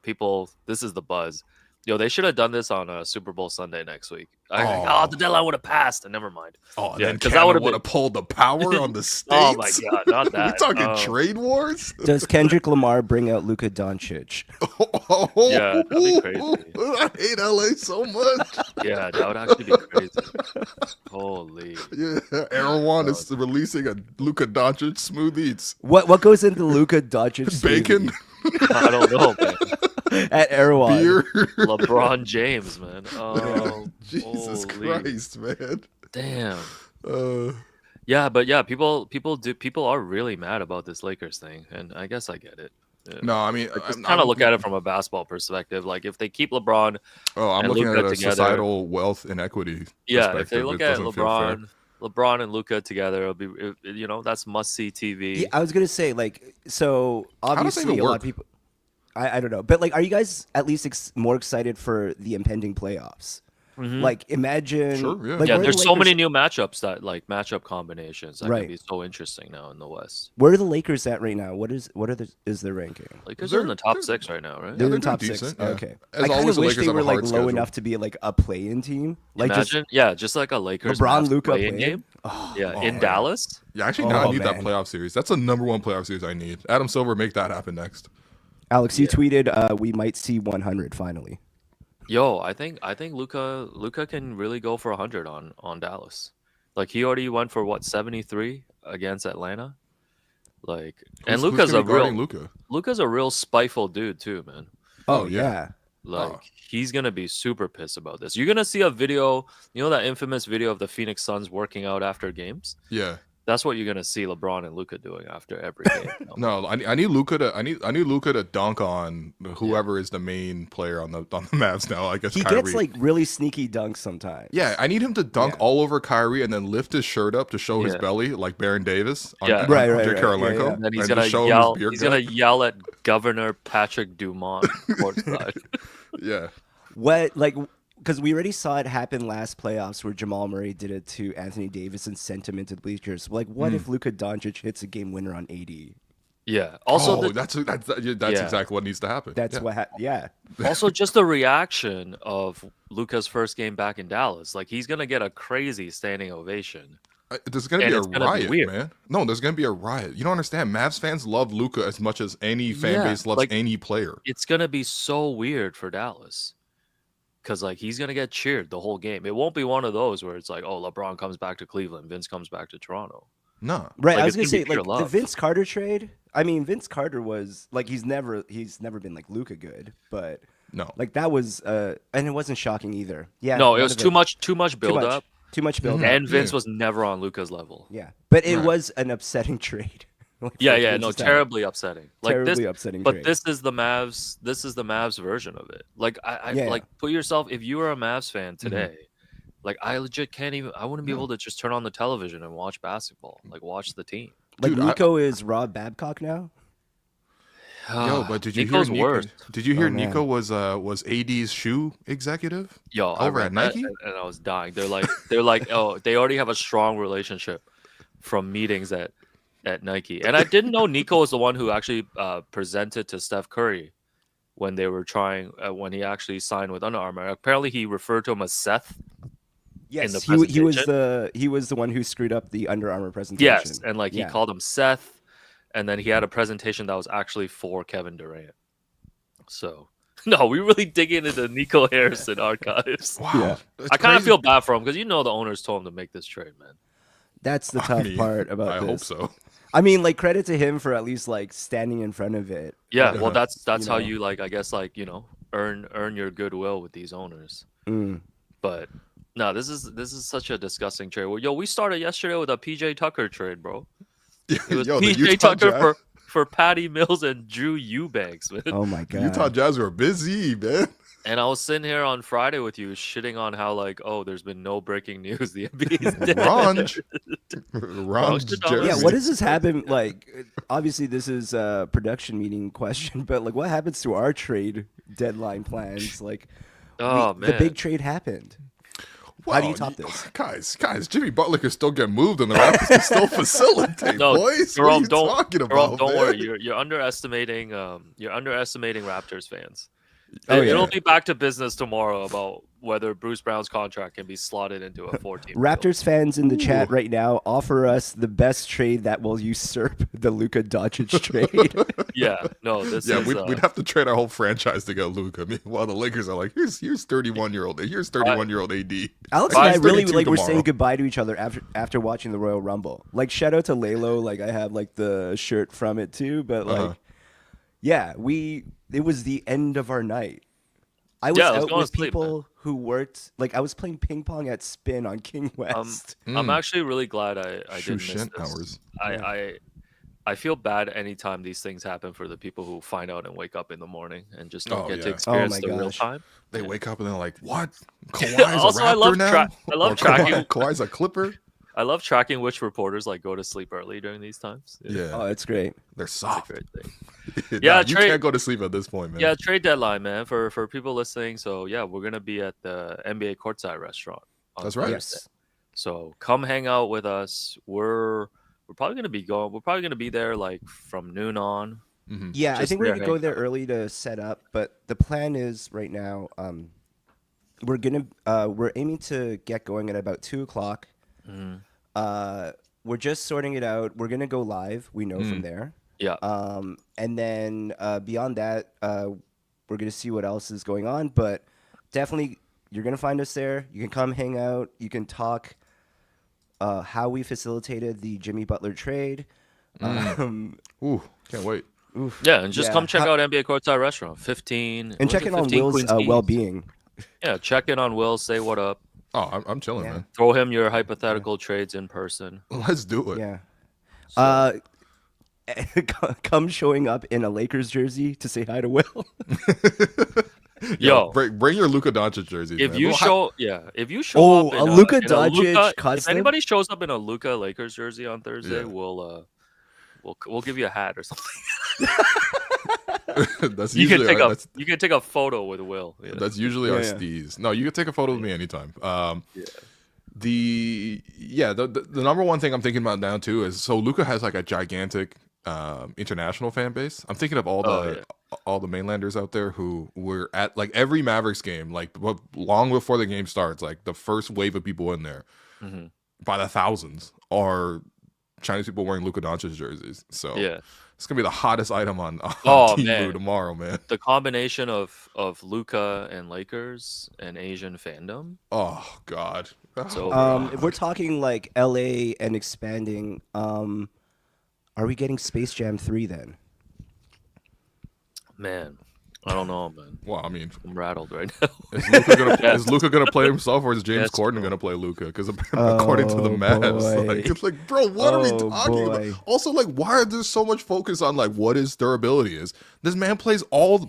people. This is the buzz. Yo, they should have done this on Super Bowl Sunday next week. I think, Oh. the deadline would have passed, and never mind. Oh, Yeah, then 'cause that Canada would've would have pulled the power on the states. Oh my God, not we that. talking trade wars? Does Kendrick Lamar bring out Luka Doncic? Yeah, that'd be crazy. I hate LA so much. Yeah, that would actually be crazy. Holy. Yeah, Erewhon is releasing a Luka Doncic smoothie. It's What goes into Luka Doncic? bacon, I don't know, man. At Erewhon. beer. LeBron James, man. Oh, Jesus holy. Christ, man. Damn. Uh, Yeah, but yeah, people are really mad about this Lakers thing, and I guess I get it. Yeah. no, I mean, Just kind of look at it from a basketball perspective. Like if they keep LeBron, I'm and looking at Luka a together. societal wealth inequity. Yeah, if they perspective. look It at doesn't feel fair. LeBron and Luka together, it'll be that's must see TV. Yeah, I was gonna say like so. does that Obviously, even a lot work? of people. I don't know, but like, are you guys at least more excited for the impending playoffs? Like, imagine. Sure, yeah. Like, Yeah, where are there's the so many Lakers- new matchups matchup combinations that Right. can be so interesting now in the West. Where are the Lakers at right now? What is their ranking? Lakers are in the top they're- 6 right now, right? They're they're in the top doing 6. decent, yeah. Okay. As I kind always, of the wish Lakers they have a were like hard low schedule. enough to be like a play-in team. Like Imagine, just like a Lakers LeBron, Mavs Luka play-in playing? game. Oh, In Dallas. Yeah, actually, now I Oh, need that man. playoff series. That's the number one playoff series I need. Adam Silver, make that happen next. Alex, you tweeted we might see 100 finally. Yo, I think Luka can really go for 100 on Dallas. Like he already went for 73 against Atlanta. Like and Who's Luka's gonna a be guarding real Luka. Luka's a real spiteful dude too, man. Oh, yeah. yeah. Like Oh. he's gonna be super pissed about this. You're gonna see a video, that infamous video of the Phoenix Suns working out after games. Yeah. That's what you're gonna see LeBron and Luka doing after every game. No, I need Luka to I need Luka to dunk on whoever is the main player on the Mavs now. I guess He Kyrie. gets like really sneaky dunks sometimes. Yeah, I need him to dunk Yeah. all over Kyrie and then lift his shirt up to show his Yeah. belly like Baron Davis on, Yeah. on Right, Andre right. Karolinko. Yeah, yeah. And then he's and gonna just show him yell. his beard He's gonna gut. yell at Governor Patrick Dumont courtside. Yeah. What like because we already saw it happen last playoffs where Jamal Murray did it to Anthony Davis and sent him into the bleachers. Like, what if Luka Doncic hits a game winner on AD? Yeah. Also, that's Yeah. exactly what needs to happen. That's yeah. what. Yeah. also just the reaction of Luka's first game back in Dallas. Like he's gonna get a crazy standing ovation. There's gonna And be a it's gonna be riot, weird. man. No, there's gonna be a riot. You don't understand. Mavs fans love Luka as much as any fan Yeah, base loves like- any player. It's gonna be so weird for Dallas. Cause like he's gonna get cheered the whole game. It won't be one of those where it's like, oh, LeBron comes back to Cleveland, Vince comes back to Toronto. No. Right. Like, I was it's gonna gonna say be like pure the love. Vince Carter trade. I mean, Vince Carter was like he's never been like Luka good, but No. like that was and it wasn't shocking either. Yeah. No, it none was of too much build much. up. Too much build up. And Vince Yeah. was never on Luka's level. Yeah, but it Right. was an upsetting trade. Like, Yeah, for yeah, Vince's no, time. terribly upsetting. Like Terribly this, upsetting but trade. this is the Mavs. This is the Mavs version of it. Like I Yeah. like put yourself. If you were a Mavs fan Mm-hmm. today, like I legit can't even. I wouldn't be able to just turn on the television and watch basketball. Like watch the team. Like Dude, Nico is Rob Babcock now. Yo, but did you Nico's hear Nico? worse. Did you hear Oh, man. Nico was AD's shoe executive? Yo, I Over read at that Nike? and I was dying. They're like, oh, they already have a strong relationship from meetings at Nike. And I didn't know Nico was the one who actually presented to Steph Curry when they were trying when he actually signed with Under Armour. Apparently, he referred to him as Seth. Yes, the he was presentation. he was the one who screwed up the Under Armour presentation. Yes, and like he Yeah. called him Seth, and then he had a presentation that was actually for Kevin Durant. So no, we really dig into the Nico Harrison archives. Wow. Yeah. That's I kind of crazy. feel bad for him because the owners told him to make this trade, man. That's the I tough mean, part about I this. hope so. I mean, like credit to him for at least like standing in front of it. Yeah, Yeah. well, that's You how know. you like, I guess, like earn your goodwill with these owners. Mm. But no, this is such a disgusting trade. Well, yo, we started yesterday with a PJ Tucker trade, bro. It was Yo, the PJ Utah Tucker Jazz, for Patty Mills and Drew Eubanks, man. Oh my the god. Utah Jazz were busy, man. And I was sitting here on Friday with you, shitting on how like, oh, there's been no breaking news. The NBA is dead. Ronj. Ronj Ron's did not- Yeah, jersey. what does this happen? Like, obviously, this is a production meeting question, but like, what happens to our trade deadline plans? Like, Oh the man, big trade happened. How do you top this? Guys, Jimmy Butler can still get moved, and the Raptors can still facilitate. No, boys, Jerome, what are you talking about? Don't man? worry. You're underestimating Raptors fans. Oh, yeah. It'll be back to business tomorrow about whether Bruce Brown's contract can be slotted into a 14. Raptors fans in the chat right now offer us the best trade that will usurp the Luka Doncic trade. Yeah, no, this Yeah, is. we'd have to trade our whole franchise to get Luka. While the Lakers are like, here's 31-year-old, here's 31-year-old AD. Alex and I He's really 32 like we're tomorrow. saying goodbye to each other after watching the Royal Rumble. Like shout out to Lalo, like I have like the shirt from it too, but like yeah, it was the end of our night. I was Yeah, I was out going with to sleep, people who worked like I was playing ping pong at Spin on King West. I'm actually really glad I didn't miss Shushin this. hours. I feel bad anytime these things happen for the people who find out and wake up in the morning and just don't Oh, get to yeah. experience Oh the my real gosh. time. They wake up and they're like, what? Kawhi's Also, a I Raptor love now? I love Or tracking. Kawhi's a Clipper? I love tracking which reporters like go to sleep early during these times. Yeah. Oh, that's great. They're It's a soft. great thing. Yeah, Yeah, you trade- can't go to sleep at this point, man. Yeah, trade deadline, man, for people listening. So yeah, we're gonna be at the NBA courtside restaurant. On That's right. Thursday. So come hang out with us. We're probably gonna be going. We're probably gonna be there like from noon on. Mhm. Yeah, I Just think we're there gonna go hanging there out. early to set up, but the plan is right now, we're aiming to get going at about 2:00. Mhm. We're just sorting it out. We're gonna go live. We know from there. Yeah. And then beyond that, we're gonna see what else is going on. But definitely, you're gonna find us there. You can come hang out. You can talk how we facilitated the Jimmy Butler trade. Ooh, can't wait. Yeah, and just Yeah. come check out NBA courtside restaurant. 15. And was check it in on 15 Will's Queens Queens? well-being. Yeah, check in on Will. Say what up. Oh, I'm chilling, Yeah. man. Throw him your hypothetical trades in person. Let's do it. Yeah. So- Come showing up in a Lakers jersey to say hi to Will. Yo, bring your Luka Doncic jerseys. if man. you We'll if you show Oh, up in a Luka in Doncic Luka, if custom? anybody shows up in a Luka Lakers jersey on Thursday, Yeah. we'll give you a hat or something. that's You can usually take our, you can take a photo with Will. you know? that's usually our Yeah. steez. No, you can take a photo with me anytime. Yeah. The number one thing I'm thinking about now too is so Luka has like a gigantic international fan base. I'm thinking of all the mainlanders out there who were at like every Mavericks game, like long before the game starts, like the first wave of people in there Mhm. by the thousands are Chinese people wearing Luka Doncic jerseys. So Yeah. it's gonna be the hottest item on Oh, Temu man. tomorrow, man. The combination of Luka and Lakers and Asian fandom. Oh God. So, If we're talking like LA and expanding, are we getting Space Jam 3 then? Man, I don't know, man. Well, I mean, I'm rattled right now. is Luka gonna play himself, or is James Yes, Corden bro. gonna play Luka? Because according to the Oh, Mavs, boy. like it's like, bro, what are we Oh, talking boy. about? Also, like, why are there so much focus on like what his durability is? This man plays all the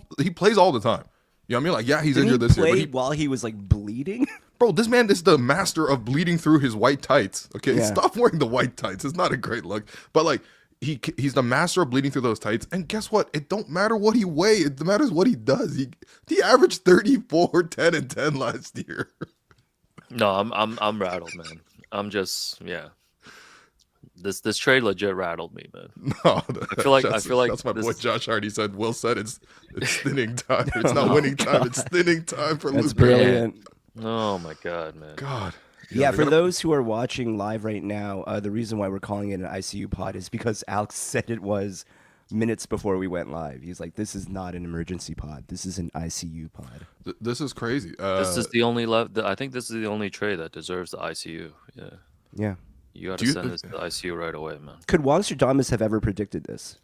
time. You know what I mean? Like, yeah, he's Didn't he injured this play year, but while he was like bleeding? bro, this man is the master of bleeding through his white tights. Okay, Yeah. stop wearing the white tights. It's not a great look, but like. He's the master of bleeding through those tights, and guess what? It don't matter what he weighs; it matters what he does. He averaged 34, 10, and 10 last year. No, I'm rattled, man. I'm just This trade legit rattled me, man. No, I feel like that's my boy this- Josh Hardy said. Will said it's thinning time. It's not winning time. It's thinning time for That's Luka. brilliant. Oh my god, man. God. Yeah, they're for gonna- those who are watching live right now, the reason why we're calling it an ICU pod is because Alex said it was minutes before we went live. He's like, "This is not an emergency pod. This is an ICU pod." This is crazy. This is the only I think this is the only trade that deserves the ICU. Yeah, Yeah. you got Do to you- send this to the ICU right away, man. Could Wongstradamus have ever predicted this?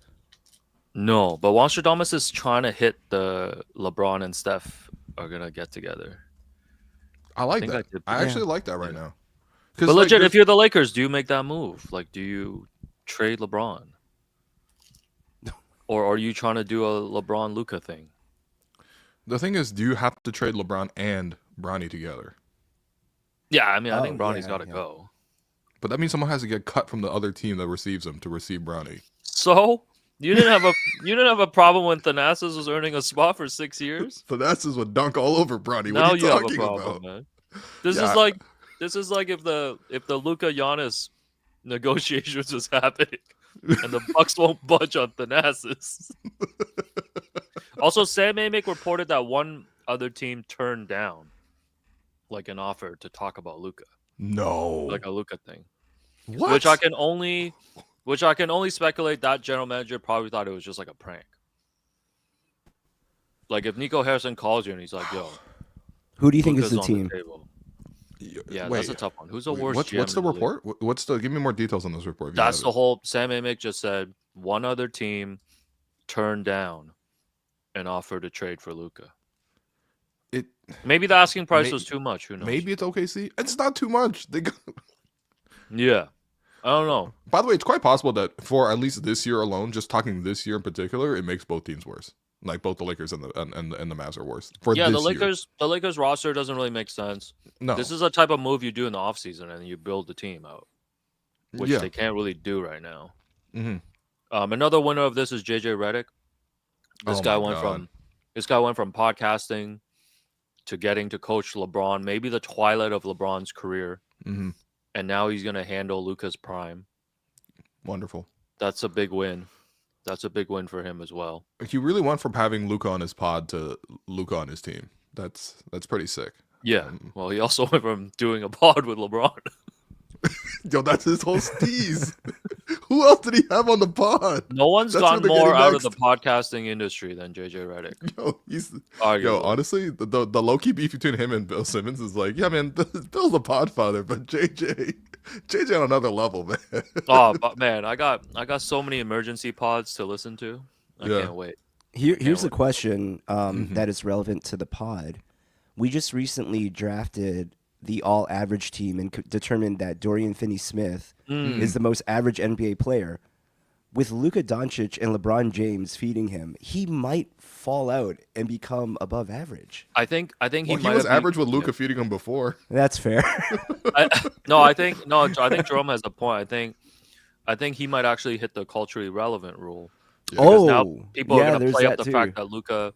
No, but Wongstradamus is trying to hit the LeBron and Steph are gonna get together. I like think that. I did- I actually like that right now. 'Cause, But like, legit, there's- if you're the Lakers, do you make that move? Like, do you trade LeBron, or are you trying to do a LeBron Luka thing? the thing is, do you have to trade LeBron and Bronny together? Yeah, I mean, I Oh, think Bronny's yeah, got to yeah. go. But that means someone has to get cut from the other team that receives him to receive Bronny. So you didn't have a problem when Thanasis was earning a spot for 6 years. So that's just what dunk all over Bronny. Now What are you you have a talking problem, about? man. This Yeah, is like This is like if the Luka Giannis negotiations was happening, and the Bucks won't budge on Thanasis. Also, Sam Amick reported that one other team turned down like an offer to talk about Luka, No. like a Luka thing, What? which I can only speculate that general manager probably thought it was just like a prank. Like if Nico Harrison calls you and he's like, "Yo, Who do you think is Luka's the on team? table." Yeah, Wait, that's a tough one. Who's the wait, worst? what's GM the in league? report? What's the? Give me more details on this report. if you That's have the it. whole. Sam Amick just said one other team turned down an offer to trade for Luka. It Maybe the asking price May- was too much. Who knows? maybe it's OKC. It's not too much. They got, Yeah, I don't know. by the way, it's quite possible that for at least this year alone, just talking this year in particular, it makes both teams worse. Like both the Lakers and the Mavs are worse. For Yeah, this the year. Lakers roster doesn't really make sense. No. This is a type of move you do in the offseason and you build the team out, which yeah. they can't really do right now. hmm Another winner of this is JJ Redick. This Oh guy my went God. from podcasting to getting to coach LeBron, maybe the twilight of LeBron's career, hmm and now he's going to handle Luka's prime. Wonderful. That's a big win. That's a big win for him as well. He really went from having Luka on his pod to Luka on his team. That's pretty sick. Yeah. Well, he also went from doing a pod with LeBron. Yo, that's his whole steez. Who else did he have on the pod? No one's That's gotten where they're more getting out of the next. podcasting industry than JJ Redick. Yo, he's Arguably. yo. Honestly, the low key beef between him and Bill Simmons is like, yeah, man, Bill's the podfather, but JJ on another level, man. Oh, but man, I got so many emergency pods to listen to. I Yeah. can't wait. Here's a wait. question Mhm. that is relevant to the pod. We just recently drafted the all-average team and determined that Dorian Finney-Smith Mm. is the most average NBA player. With Luka Doncic and LeBron James feeding him, he might fall out and become above average. I think he Well, he might was have average with Luka feeding him before. That's fair. I think Jerome has a point. I think he might actually hit the culturally relevant rule. Yeah. Because now Oh, people yeah, are gonna there's play up that the too. fact that Luka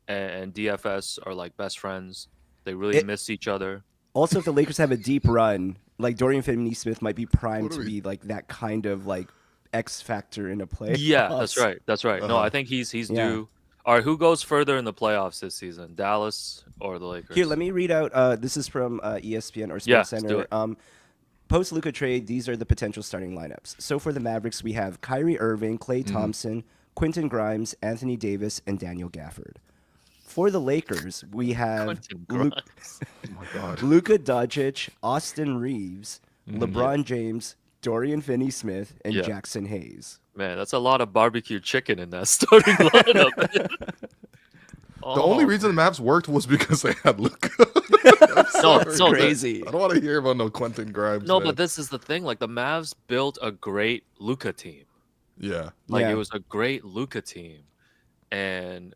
and DFS are like best friends. They really miss each other. Also, if the Lakers have a deep run, like Dorian Finney-Smith might be primed What to are we- be like that kind of like X factor in a play. Yeah, that's right. That's right. No, Uh-huh. I think he's Yeah. due. All right, who goes further in the playoffs this season, Dallas or the Lakers? Here, let me read out. This is from ESPN or Sports Yeah, let's do Center. it. Post Luka trade, these are the potential starting lineups. So for the Mavericks, we have Kyrie Irving, Klay Thompson, Quentin Grimes, Anthony Davis, and Daniel Gafford. For the Lakers, we have Quentin Grimes. Oh my god. Luka Doncic, Austin Reeves, LeBron James, Dorian Finney-Smith, and Yeah. Jackson Hayes. Man, that's a lot of barbecue chicken in that starting lineup. Man. The only reason the Mavs worked was because they had Luka. No, Crazy. I don't want to hear about no Quentin Grimes. No, man. but this is the thing. Like the Mavs built a great Luka team. yeah. Like Yeah. it was a great Luka team, and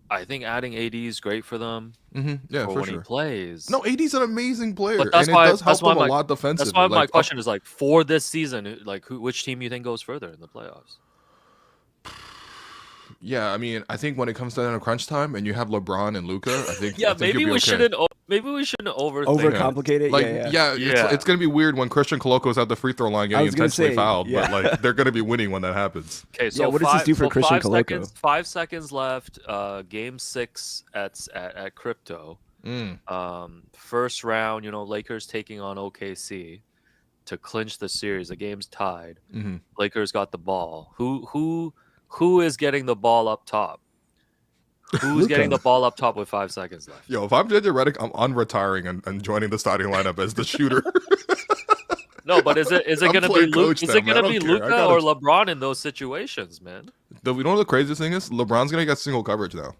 I think adding AD is great for them Yeah, for for when sure. he plays. No, AD's an amazing player, But that's and why- it does help that's why them a my- lot defensively. That's why my Like, question is like for this season, like which team you think goes further in the playoffs? Yeah, I mean, I think when it comes down to crunch time and you have LeBron and Luka, I think Yeah, I think maybe you'll we be okay. shouldn't. Maybe we shouldn't overthink. Overcomplicate it? Like, yeah. yeah, it's gonna be weird when Christian Coloco's at the free throw line getting was gonna intentionally say, fouled, yeah. but like they're gonna be winning when that happens. Okay, so what does this do for Christian 5 Coloco? seconds, 5 seconds left. Game 6 at Crypto. First round, Lakers taking on OKC to clinch the series. The game's tied. Lakers got the ball. Who is getting the ball up top? Who's Luka. getting the ball up top with 5 seconds left? Yo, if I'm JJ Redick, I'm unretiring and joining the starting lineup as the shooter. No, but is it I'm gonna be playing Luka? coach Is now, it man. gonna I be don't care. I Luka gotta- or LeBron in those situations, man? You know what the craziest thing is? LeBron's gonna get single coverage now.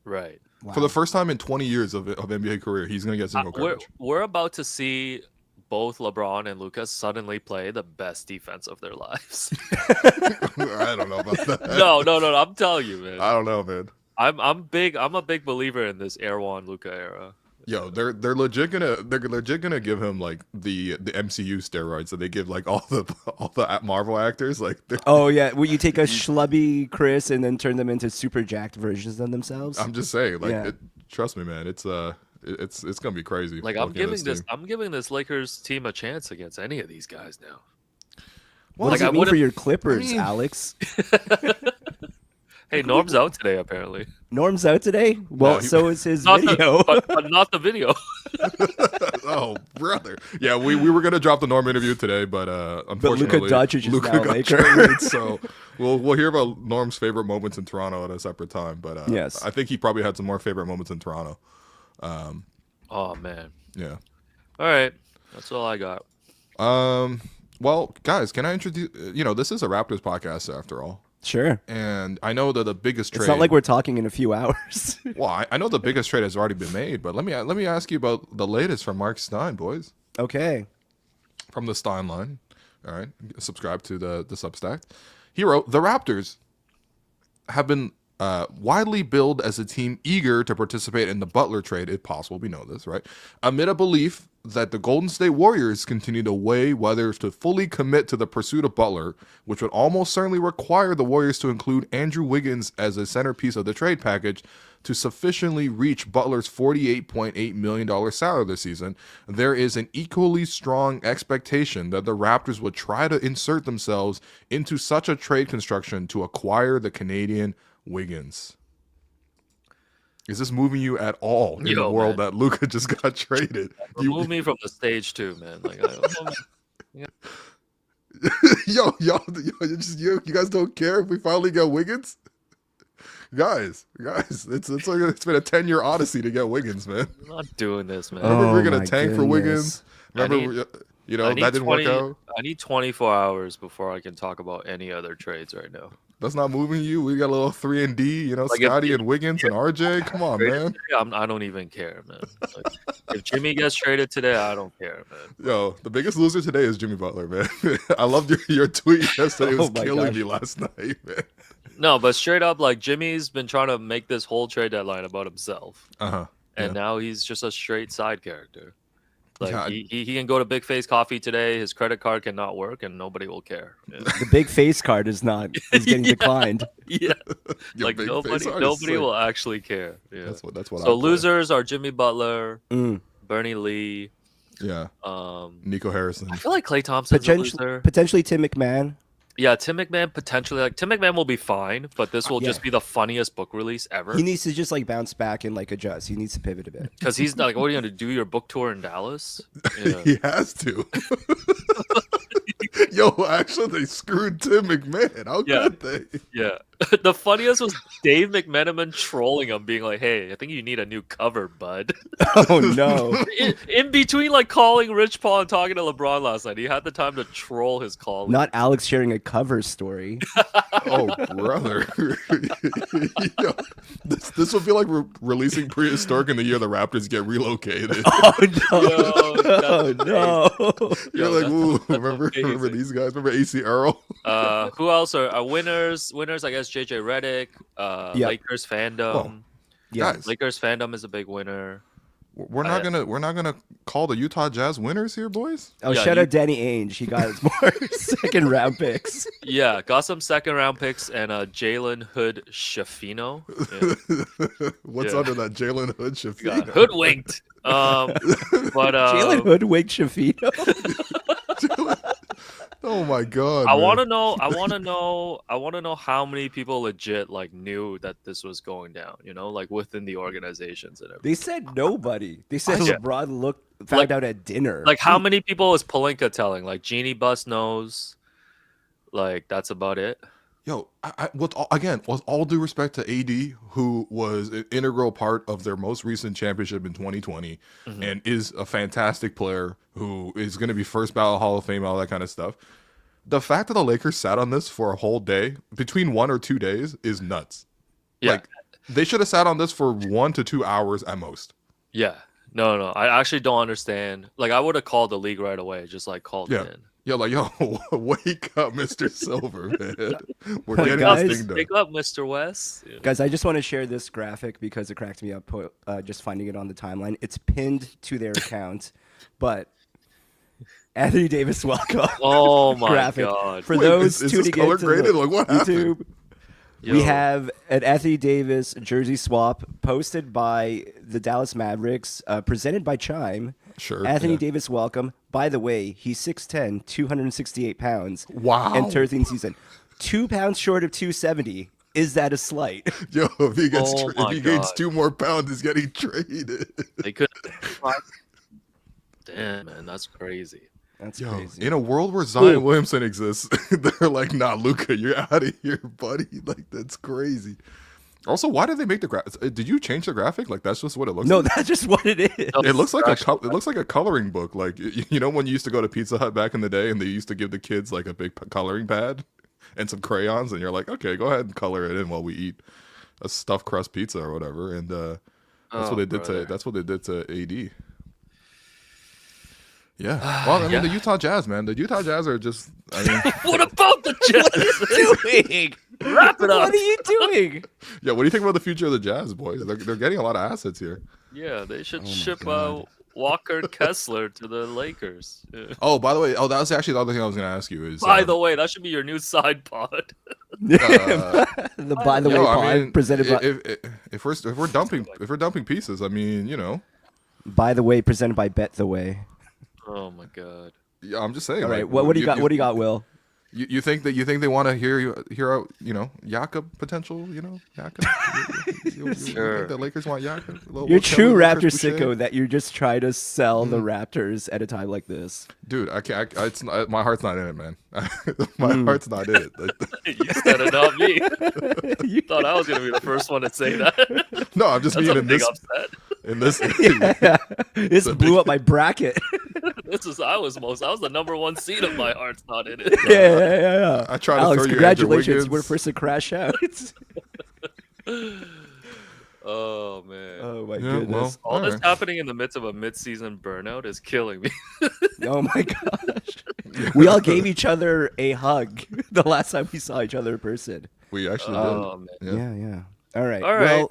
Right. For the first time in 20 years of NBA career, he's gonna get single We're, coverage. we're about to see both LeBron and Luka suddenly play the best defense of their lives. I don't know about that. No. I'm telling you, man. I don't know, man. I'm a big believer in this Erwan Luka era. Yo, they're legit gonna give him like the MCU steroids that they give like all the Marvel actors. Like, Oh yeah, will you take a schlubby Chris and then turn them into super jacked versions of themselves? I'm just saying, like, Yeah. trust me, man. It's it's gonna be crazy. Like I'm looking at giving team. I'm giving this Lakers team a chance against any of these guys now. What Like, does I it mean for wouldn't- your Clippers, I mean- Alex? Hey, Norm's out today apparently. Norm's out today. Well, he- so is his Not video. but not the video. Oh, brother. Yeah, we were gonna drop the Norm interview today, but unfortunately, Luka Doncic is now a got Laker. traded, so we'll hear about Norm's favorite moments in Toronto at a separate time. But Yes. I think he probably had some more favorite moments in Toronto. Oh man. Yeah. All right, that's all I got. Well, guys, can I introduce? This is a Raptors podcast after all, Sure. and I know that the biggest trade. It's not like we're talking in a few hours. Well, I know the biggest trade has already been made, but let me ask you about the latest from Mark Stein, boys. Okay. From the Stein line. All right. Subscribe to the Substack. He wrote, the Raptors have been widely billed as a team eager to participate in the Butler trade, if possible. We know this, right? Amid a belief that the Golden State Warriors continue to weigh whether to fully commit to the pursuit of Butler, which would almost certainly require the Warriors to include Andrew Wiggins as a centerpiece of the trade package to sufficiently reach Butler's $48.8 million salary this season. There is an equally strong expectation that the Raptors would try to insert themselves into such a trade construction to acquire the Canadian Wiggins. Is this moving you at all in the Yo, world man. that Luka just got traded? Remove me from the stage too, man. Like, You guys don't care if we finally get Wiggins? Guys, it's been a 10-year odyssey to get Wiggins, man. I'm not doing this, man. Remember we were Oh gonna my tank for Wiggins. I Remember, I need that didn't work out. I need 24 hours before I can talk about any other trades right now. That's not moving you. We got a little 3-and-D, Like, if Scotty you- and Wiggins and RJ. Come on, man. I don't even care, man. Like, if Jimmy gets traded today, I don't care, man. Yo, the biggest loser today is Jimmy Butler, man. I loved your tweet yesterday. It was Oh my killing gosh. me last night, man. No, but straight up, like Jimmy's been trying to make this whole trade deadline about himself, Uh-huh. and Yeah. now he's just a straight side character. Like God. he can go to Big Face Coffee today. His credit card cannot work, and nobody will care. Yeah, The big face card is getting Yeah. declined. yeah. Your Like big nobody face artist, nobody sick. will actually care. Yeah. That's what. So losers are Jimmy Butler, Mm. Bernie Lee. Yeah. Um, Nico Harrison. I feel like Klay Thompson's a loser. Potentially Tim McMahon. Yeah, Tim McMahon potentially. Like Tim McMahon will be fine, but this will Yeah. just be the funniest book release ever. He needs to just bounce back and adjust. He needs to pivot a bit. Because he's not like, what are you gonna do? Your book tour in Dallas? Yeah. He has to. Yo, actually, they screwed Tim McMahon. How Yeah. could they? Yeah. The funniest was Dave McMenamin trolling him, being like, "Hey, I think you need a new cover, bud." Oh no. In between, like calling Rich Paul and talking to LeBron last night, he had the time to troll his colleague. Not Alex sharing a cover story. Oh, brother. Yo, this will be like releasing Prehistoric in the year the Raptors get relocated. Oh no. Yo, that's Oh no. You're Yo, like, that's ooh, remember amazing. these guys? Remember AC Earl? Who else are winners? Winners, I guess JJ Redick, Yeah. Lakers fandom. Well, Yeah. Guys, Lakers fandom is a big winner. we're not gonna call the Utah Jazz winners here, boys. Oh, Yeah, shout you- out Danny Ainge. He got more second round picks. Yeah, got some second round picks and Jalen Hood Shafino. Yeah. What's Yeah. under that Jalen Hood Got Shafiq? hoodwinked. But Jalen Hoodwig Shafino. Oh my god! I man. want to know how many people legit knew that this was going down. You know, like within the organizations and everything. They said nobody. They said Yeah. LeBron found Like- out at dinner. Like how many people is Palinka telling? Like Jeannie Buss knows. Like that's about it. Yo, with all due respect to AD, who was an integral part of their most recent championship in 2020, Mhm. and is a fantastic player who is going to be first ballot Hall of Fame, all that kind of stuff. The fact that the Lakers sat on this for a whole day, between 1 or 2 days, is nuts. Yeah. Like, they should have sat on this for 1 to 2 hours at most. Yeah. No. I actually don't understand. Like I would have called the league right away. Just called Yeah. it in. Yo, wake up, Mr. Silver, man. We're Hey, getting guys. this thing done. Pick up, Mr. West. Yeah. Guys, I just want to share this graphic because it cracked me up just finding it on the timeline. It's pinned to their account, but Anthony Davis, welcome. Oh my graphic. god. For Wait, those is tuning this color into graded? the Like, what YouTube, We Yo. have an Anthony Davis jersey swap posted by the Dallas Mavericks, presented by Chime. Sure, Anthony yeah. Davis, welcome. By the way, he's 6'10", 268 pounds. Wow. And 13th season. 2 pounds short of 270. Is that a slight? Yo, if he gets Oh if my he gains God. 2 more pounds, he's getting traded. They could. Damn, man, that's crazy. That's Yo, crazy. in a world where Zion Williamson exists, they're like, nah, Luka, you're out of here, buddy. Like, that's crazy. Also, why did they make the graphic? Did you change the graphic? Like, that's just what it looks No, like? that's just what it is. It looks like Actually, it looks like a coloring book. Like, you know when you used to go to Pizza Hut back in the day and they used to give the kids like a big coloring pad and some crayons, and you're like, okay, go ahead and color it in while we eat a stuffed crust pizza or whatever. And that's Oh, what they did brother. to AD. Yeah. Well, I mean, the Utah Jazz, man. The Utah Jazz are just. I mean, What about the Jazz? doing? Wrap it up. What are you doing? yeah. What do you think about the future of the Jazz, boys? They're getting a lot of assets here. Yeah, they should Oh my ship God. Walker Kessler to the Lakers. Yeah. Oh, by the way, that was actually the other thing I was going to ask you is. By the way, that should be your new side pod. The by the way yo, pod I mean, presented by if we're dumping pieces, I mean, you know, by the way presented by Bet the Way. Oh my god. yeah, I'm just saying. All like, right, what do you got? What do you got, Will? You think they want to hear out, you know, Yaka potential, you know, Yaka. You Sure. think the Lakers want Yaka? You're true Kelly, Raptor Chris Boucher? sicko that you're just trying to sell the Raptors at a time like this. Dude, I can't. It's not, my heart's not in it, man. My heart's not in it. You said it, not me. You thought I was gonna be the first one to say that. No, I'm just That's being a in big this. upset. In this. Yeah, this blew up my bracket. I was the number one seed of my heart's not in it. yeah. I tried to Alex, throw you Andrew congratulations! You were the Wiggins. first to crash out. Oh man. Oh my Yeah, goodness! All this alright. happening in the midst of a mid-season burnout is killing me. Oh my gosh! We all gave each other a hug the last time we saw each other in person. We actually Oh man. did. Yeah. Yeah. All right. All right.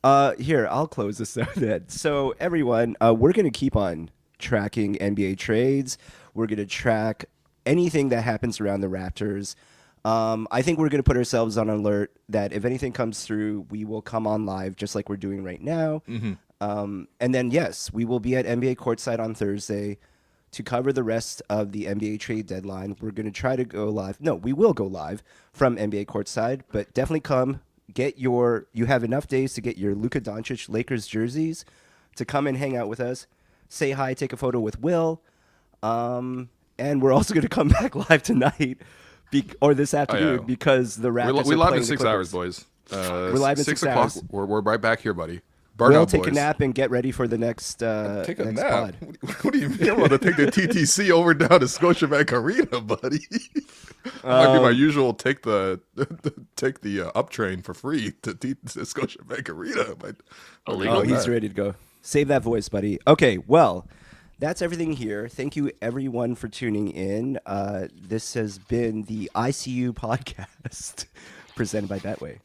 Well, here I'll close this out then. So everyone, we're gonna keep on tracking NBA trades. We're gonna track anything that happens around the Raptors. I think we're gonna put ourselves on alert that if anything comes through, we will come on live just like we're doing right now. And then yes, we will be at NBA courtside on Thursday to cover the rest of the NBA trade deadline. We're going to try to go live. No, we will go live from NBA courtside, but definitely come get you have enough days to get your Luka Doncic Lakers jerseys to come and hang out with us, say hi, take a photo with Will. And we're also going to come back live tonight or this afternoon because the Raptors We are live playing in the 6 hours, Clippers. boys. We're live in 6 o'clock. hours. We're right back here, buddy. We'll Burnout take boys. a nap and get ready for the next Take a next nap. pod. What do you mean? I'm about to take the TTC over down to Scotiabank Arena, buddy. Might be my usual take the up train for free to Scotiabank Arena. Illegal. Oh, he's ready to go. Save that voice, buddy. Okay, well, that's everything here. Thank you, everyone, for tuning in. This has been the ICU podcast presented by Betway.